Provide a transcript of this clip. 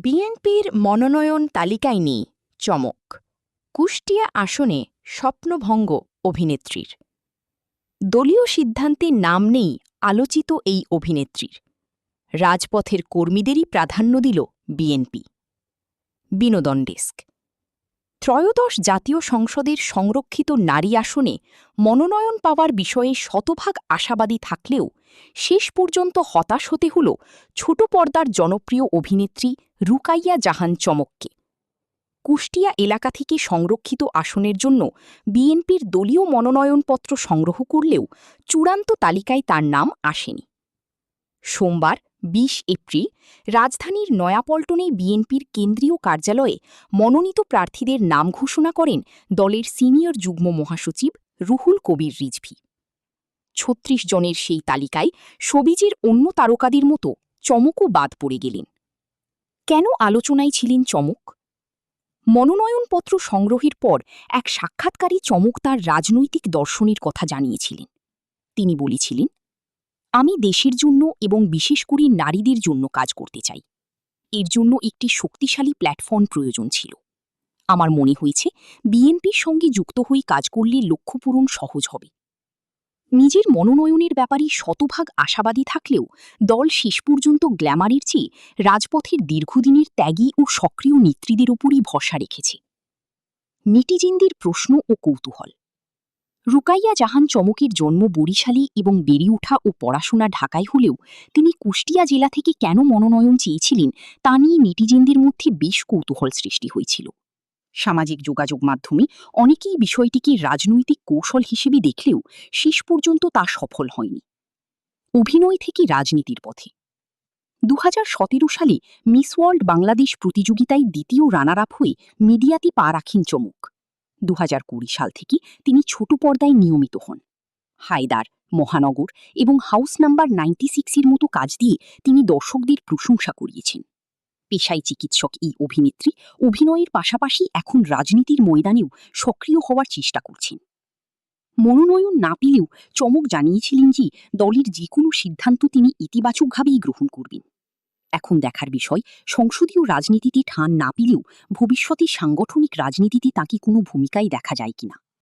বিএনপির মনোনয়ন তালিকায় নেই চমক। কুষ্টিয়া আসনে স্বপ্নভঙ্গ অভিনেত্রীর। দলীয় সিদ্ধান্তে নাম নেই আলোচিত এই অভিনেত্রীর। রাজপথের কর্মীদেরই প্রাধান্য দিল বিএনপি। বিনোদন ডেস্ক। ত্রয়োদশ জাতীয় সংসদের সংরক্ষিত নারী আসনে মনোনয়ন পাওয়ার বিষয়ে শতভাগ আশাবাদী থাকলেও শেষ পর্যন্ত হতাশ হতে হল ছোট পর্দার জনপ্রিয় অভিনেত্রী রুকাইয়া জাহান চমককে। কুষ্টিয়া এলাকা থেকে সংরক্ষিত আসনের জন্য বিএনপির দলীয় মনোনয়নপত্র সংগ্রহ করলেও চূড়ান্ত তালিকায় তার নাম আসেনি। সোমবার ২০ এপ্রিল রাজধানীর নয়াপল্টনে বিএনপির কেন্দ্রীয় কার্যালয়ে মনোনীত প্রার্থীদের নাম ঘোষণা করেন দলের সিনিয়র যুগ্ম মহাসচিব রুহুল কবির রিজভী। ৩৬ জনের সেই তালিকায় সবিজের অন্য তারকাদের মতো চমকও বাদ পড়ে গেলেন। কেন আলোচনায় ছিলেন চমক? মনোনয়নপত্র সংগ্রহের পর এক সাক্ষাৎকারে চমক তার রাজনৈতিক দর্শনের কথা জানিয়েছিলেন। তিনি বলেছিলেন, আমি দেশের জন্য এবং বিশেষ করে নারীদের জন্য কাজ করতে চাই। এর জন্য একটি শক্তিশালী প্ল্যাটফর্ম প্রয়োজন ছিল। আমার মনে হয়েছে বিএনপির সঙ্গে যুক্ত হয়ে কাজ করলে লক্ষ্য পূরণ সহজ হবে। নিজের মনোনয়নের ব্যাপারে শতভাগ আশাবাদী থাকলেও দল শেষ পর্যন্ত গ্ল্যামারের চেয়ে রাজপথের দীর্ঘদিনের ত্যাগী ও সক্রিয় নেত্রীদের উপরই ভরসা রেখেছে। নেটিজেনদের প্রশ্ন ও কৌতূহল। রুকাইয়া জাহান চমকের জন্ম বরিশালে এবং বেড়ে ওঠা ও পড়াশোনা ঢাকায় হলেও তিনি কুষ্টিয়া জেলা থেকে কেন মনোনয়ন চেয়েছিলেন তা নিয়ে নেটিজেনদের মধ্যে বেশ কৌতূহল সৃষ্টি হয়েছিল। সামাজিক যোগাযোগ মাধ্যমে অনেকেই বিষয়টিকে রাজনৈতিক কৌশল হিসেবে দেখলেও শেষ পর্যন্ত তা সফল হয়নি। অভিনয় থেকে রাজনীতির পথে। ২০১৭ সালে মিস ওয়ার্ল্ড বাংলাদেশ প্রতিযোগিতায় দ্বিতীয় রানার আপ হয়ে মিডিয়াতে পা রাখেন চমক। ২০২০ সাল থেকে তিনি ছোট পর্দায় নিয়মিত হন। হায়দার, মহানগর এবং হাউস নাম্বার 96-এর মতো কাজ দিয়ে তিনি দর্শকদের প্রশংসা করিয়েছেন। পেশায় চিকিৎসক এই অভিনেত্রী অভিনয়ের পাশাপাশি এখন রাজনীতির ময়দানেও সক্রিয় হওয়ার চেষ্টা করছেন। মনোনয়ন না পেলেও চমক জানিয়েছিলেন যে দলের যে কোনো সিদ্ধান্ত তিনি ইতিবাচকভাবেই গ্রহণ করবেন। এখন দেখার বিষয়, সংসদীয় রাজনীতিতে ঠান না পেলেও ভবিষ্যতে সাংগঠনিক রাজনীতিতে তাকে কোনো ভূমিকায় দেখা যায় কিনা।